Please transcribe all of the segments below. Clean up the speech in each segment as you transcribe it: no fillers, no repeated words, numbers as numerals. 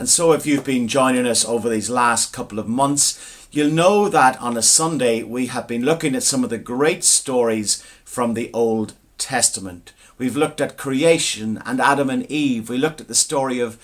And so if you've been joining us over these last couple of months, you'll know that on a Sunday we have been looking at some of the great stories from the Old Testament. We've looked at creation and Adam and Eve. We looked at the story of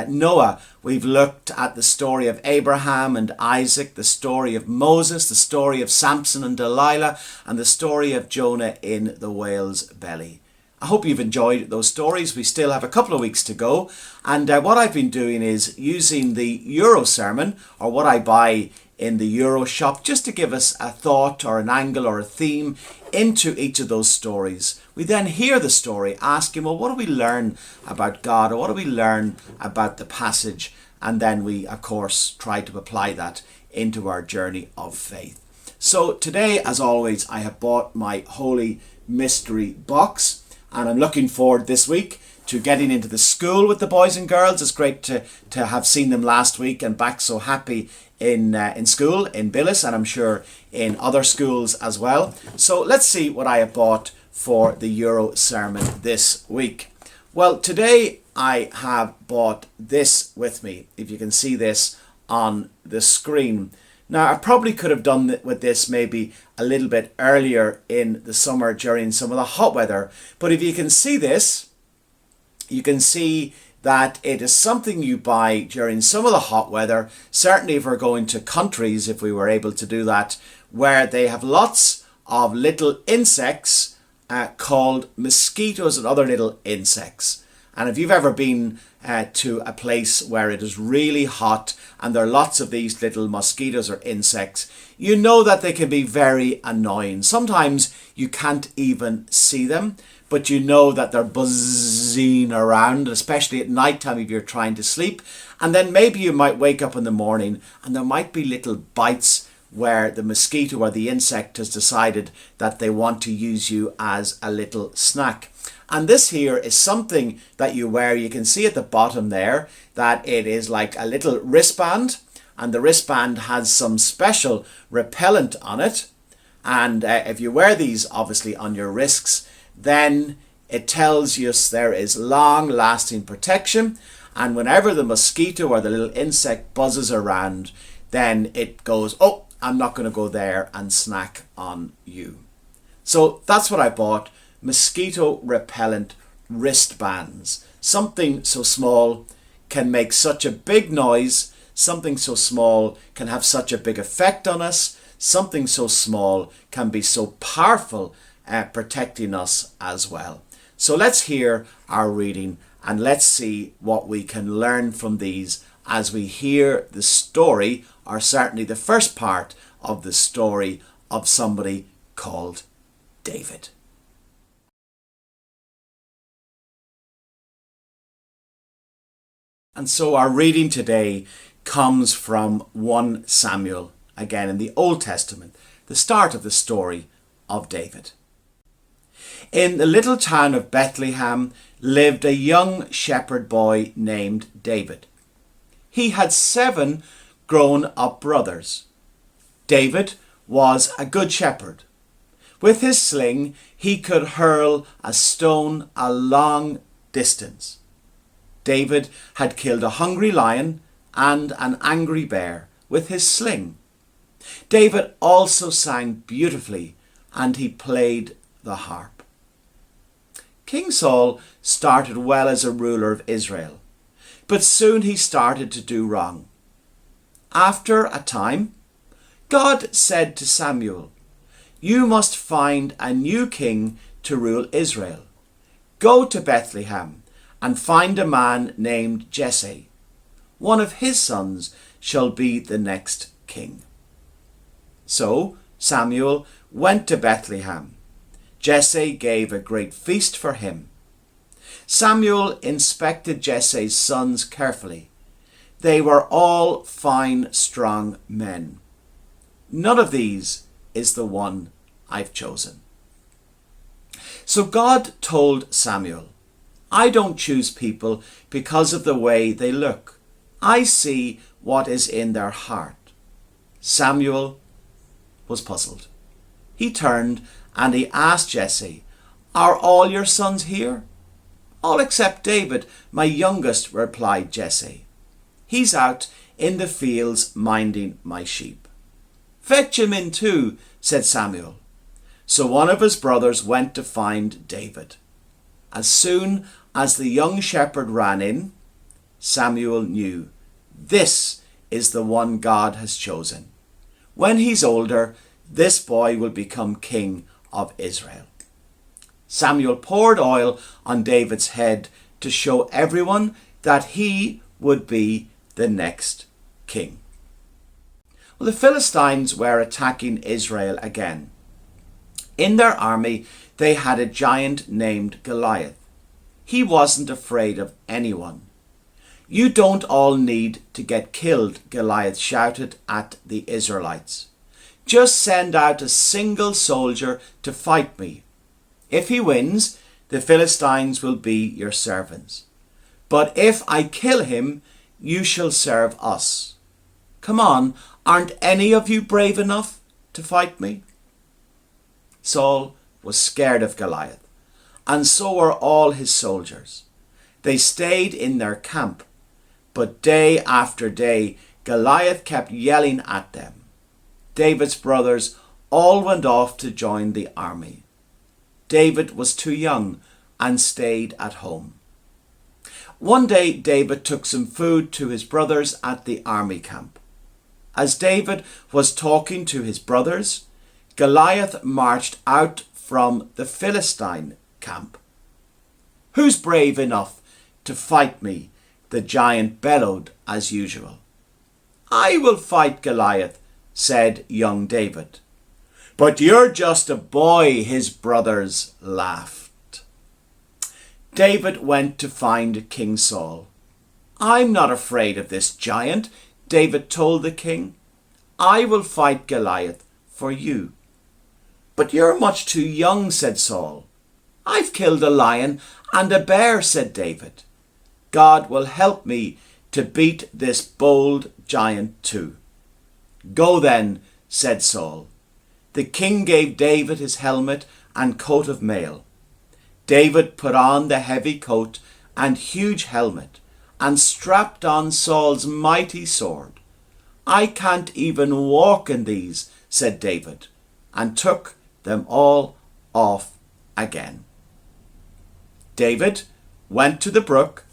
Noah. We've looked at the story of Abraham and Isaac, the story of Moses, the story of Samson and Delilah, and the story of Jonah in the whale's belly. I hope you've enjoyed those stories. We still have a couple of weeks to go. And what I've been doing is using the EuroSermon, or what I buy in the Euro shop, just to give us a thought or an angle or a theme into each of those stories. We then hear the story, asking, well, what do we learn about God, or what do we learn about the passage? And then we, of course, try to apply that into our journey of faith. So today, as always, I have bought my Holy Mystery box. And I'm looking forward this week to getting into the school with the boys and girls. It's great to have seen them last week and back so happy in school in Billis, and I'm sure in other schools as well. So let's see what I have bought for the EuroSermon this week. Well, today I have bought this with me, if you can see this on the screen. Now, I probably could have done with this maybe a little bit earlier in the summer during some of the hot weather. But if you can see this, you can see that it is something you buy during some of the hot weather. Certainly if we're going to countries, if we were able to do that, where they have lots of little insects called mosquitoes and other little insects. And if you've ever been to a place where it is really hot and there are lots of these little mosquitoes or insects, you know that they can be very annoying. Sometimes you can't even see them, but you know that they're buzzing around, especially at night time if you're trying to sleep. And then maybe you might wake up in the morning and there might be little bites where the mosquito or the insect has decided that they want to use you as a little snack. And this here is something that you wear. You can see at the bottom there that it is like a little wristband, and the wristband has some special repellent on it. And if you wear these obviously on your wrists, then it tells you there is long-lasting protection. And whenever the mosquito or the little insect buzzes around, then it goes, oh, I'm not going to go there and snack on you. So that's what I bought. Mosquito repellent wristbands. Something so small can make such a big noise. Something so small can have such a big effect on us. Something so small can be so powerful at protecting us as well. So let's hear our reading and let's see what we can learn from these as we hear the story, or certainly the first part of the story of somebody called David. And so our reading today comes from 1 Samuel, again in the Old Testament, the start of the story of David. In the little town of Bethlehem lived a young shepherd boy named David. He had 7 grown-up brothers. David was a good shepherd. With his sling, he could hurl a stone a long distance. David had killed a hungry lion and an angry bear with his sling. David also sang beautifully, and he played the harp. King Saul started well as a ruler of Israel, but soon he started to do wrong. After a time, God said to Samuel, "You must find a new king to rule Israel. Go to Bethlehem and find a man named Jesse. One of his sons shall be the next king." So Samuel went to Bethlehem. Jesse gave a great feast for him. Samuel inspected Jesse's sons carefully. They were all fine, strong men. None of these is the one I've chosen. So God told Samuel, "I don't choose people because of the way they look. I see what is in their heart." Samuel was puzzled. He turned and he asked Jesse, "Are all your sons here?" "All except David, my youngest," replied Jesse. He's out in the fields minding my sheep." "Fetch him in too," said Samuel. So one of his brothers went to find David. As soon as the young shepherd ran in, Samuel knew, this is the one God has chosen. When he's older, this boy will become king of Israel. Samuel poured oil on David's head to show everyone that he would be the next king. Well, the Philistines were attacking Israel again. In their army, they had a giant named Goliath. He wasn't afraid of anyone. "You don't all need to get killed," Goliath shouted at the Israelites. "Just send out a single soldier to fight me. If he wins, the Philistines will be your servants. But if I kill him, you shall serve us. Come on, aren't any of you brave enough to fight me?" Saul was scared of Goliath, and so were all his soldiers. They stayed in their camp, but day after day, Goliath kept yelling at them. David's brothers all went off to join the army. David was too young and stayed at home. One day, David took some food to his brothers at the army camp. As David was talking to his brothers, Goliath marched out from the Philistine camp. "Who's brave enough to fight me?" the giant bellowed as usual. "I will fight Goliath," said young David. "But you're just a boy," his brothers laughed. David went to find King Saul. "I'm not afraid of this giant," David told the king. "I will fight Goliath for you." "But you're much too young," said Saul. "I've killed a lion and a bear," said David. "God will help me to beat this bold giant too." "Go then," said Saul. The king gave David his helmet and coat of mail. David put on the heavy coat and huge helmet and strapped on Saul's mighty sword. "I can't even walk in these," said David, and took them all off again. David went to the brook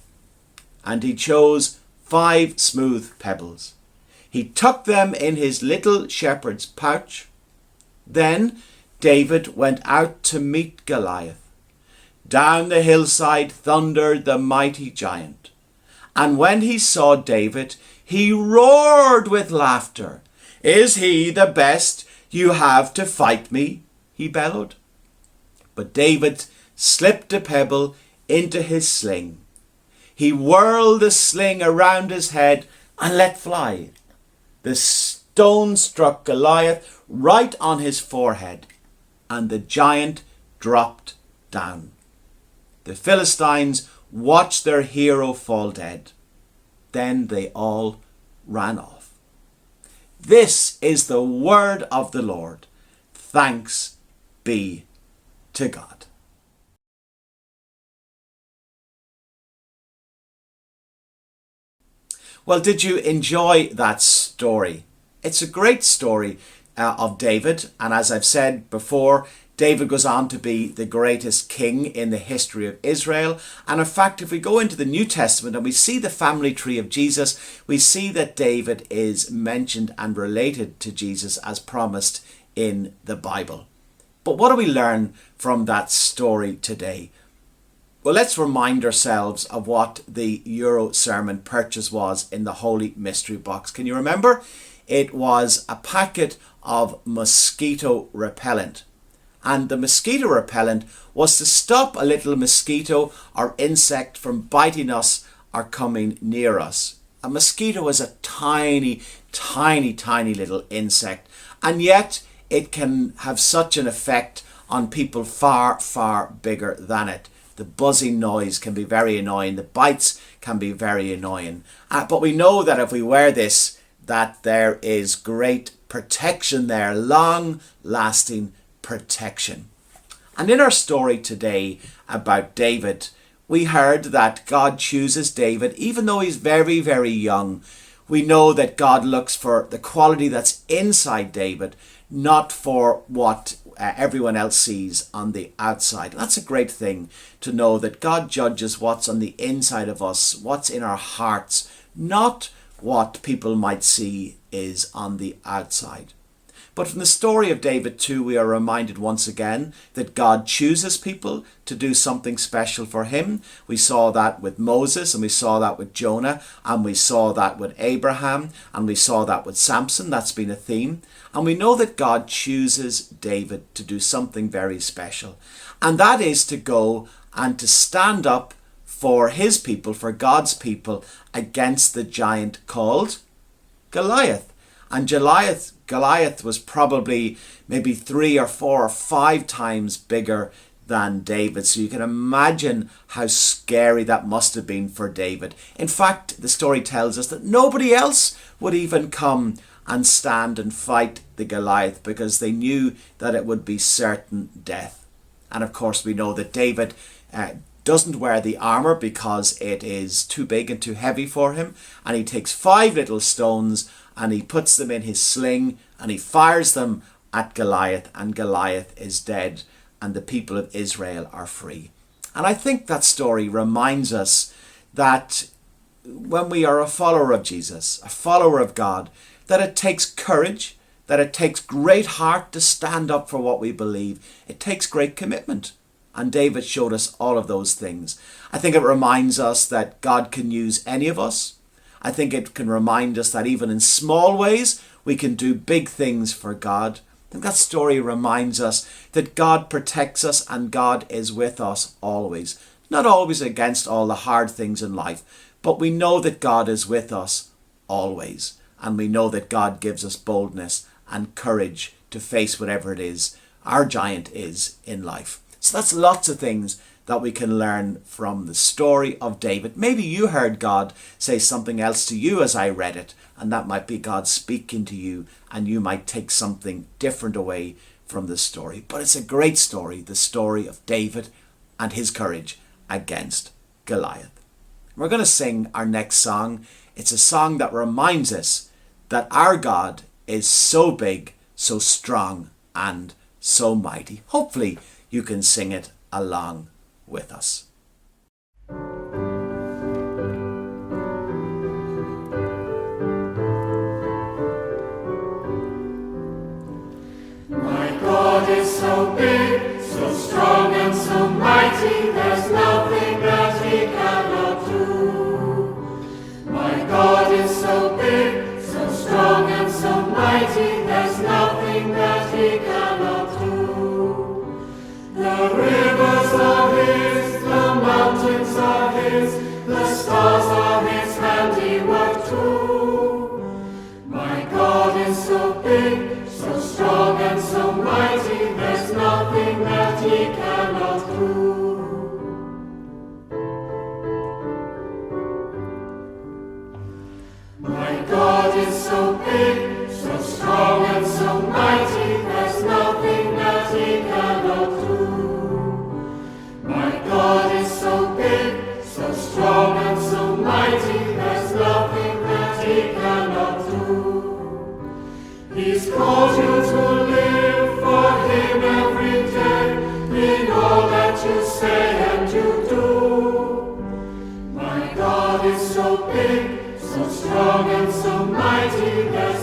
and he chose 5 smooth pebbles. He tucked them in his little shepherd's pouch. Then David went out to meet Goliath. Down the hillside thundered the mighty giant. And when he saw David, he roared with laughter. "Is he the best you have to fight me?" he bellowed. But David slipped a pebble into his sling. He whirled the sling around his head and let fly. The stone struck Goliath right on his forehead, and the giant dropped down. The Philistines watched their hero fall dead. Then they all ran off. This is the word of the Lord. Thanks be to God. Well, did you enjoy that story? It's a great story of David, and as I've said before, David goes on to be the greatest king in the history of Israel. And in fact, if we go into the New Testament and we see the family tree of Jesus, we see that David is mentioned and related to Jesus as promised in the Bible. But what do we learn from that story today? Well, let's remind ourselves of what the EuroSermon purchase was in the Holy Mystery Box. Can you remember? It was a packet of mosquito repellent. And the mosquito repellent was to stop a little mosquito or insect from biting us or coming near us. A mosquito is a tiny, tiny, tiny little insect. And yet it can have such an effect on people far, far bigger than it. The buzzing noise can be very annoying. The bites can be very annoying. But we know that if we wear this, that there is great protection there, long-lasting protection. And in our story today about David, We heard that God chooses David, even though he's very, very young. We know that God looks for the quality that's inside David, not for what everyone else sees on the outside. And that's a great thing to know, that God judges what's on the inside of us, what's in our hearts, not what people might see is on the outside. But from the story of David too, we are reminded once again that God chooses people to do something special for him. We saw that with Moses, and we saw that with Jonah, and we saw that with Abraham, and we saw that with Samson. That's been a theme. And we know that God chooses David to do something very special. And that is to go and to stand up for his people, for God's people, against the giant called Goliath. And Goliath was probably maybe 3 or 4 or 5 times bigger than David. So you can imagine how scary that must have been for David. In fact, the story tells us that nobody else would even come and stand and fight the Goliath, because they knew that it would be certain death. And of course, we know that David doesn't wear the armor because it is too big and too heavy for him. And he takes 5 little stones and he puts them in his sling and he fires them at Goliath, and Goliath is dead and the people of Israel are free. And I think that story reminds us that when we are a follower of Jesus, a follower of God, that it takes courage, that it takes great heart to stand up for what we believe. It takes great commitment. And David showed us all of those things. I think it reminds us that God can use any of us. I think it can remind us that even in small ways, we can do big things for God. I think that story reminds us that God protects us and God is with us always. Not always against all the hard things in life, but we know that God is with us always. And we know that God gives us boldness and courage to face whatever it is our giant is in life. So that's lots of things that we can learn from the story of David. Maybe you heard God say something else to you as I read it, and that might be God speaking to you, and you might take something different away from the story. But it's a great story, the story of David and his courage against Goliath. We're going to sing our next song. It's a song that reminds us that our God is so big, so strong, and so mighty. Hopefully you can sing it along with us. My God is so big, so strong and so mighty, there's nothing that he cannot do. My God is so big, so strong and so mighty, there's nothing that he cannot do. The rivers are his, the mountains are his, the stars are his handiwork too. My God is so big, so strong and so mighty, there's nothing that he cannot do. My God is so big, so strong and so mighty, there's nothing that he cannot do. My God is so big, so strong and so mighty, there's nothing that he cannot do. He's called you to live for him every day, in all that you say and you do. My God is so big, so strong and so mighty, there's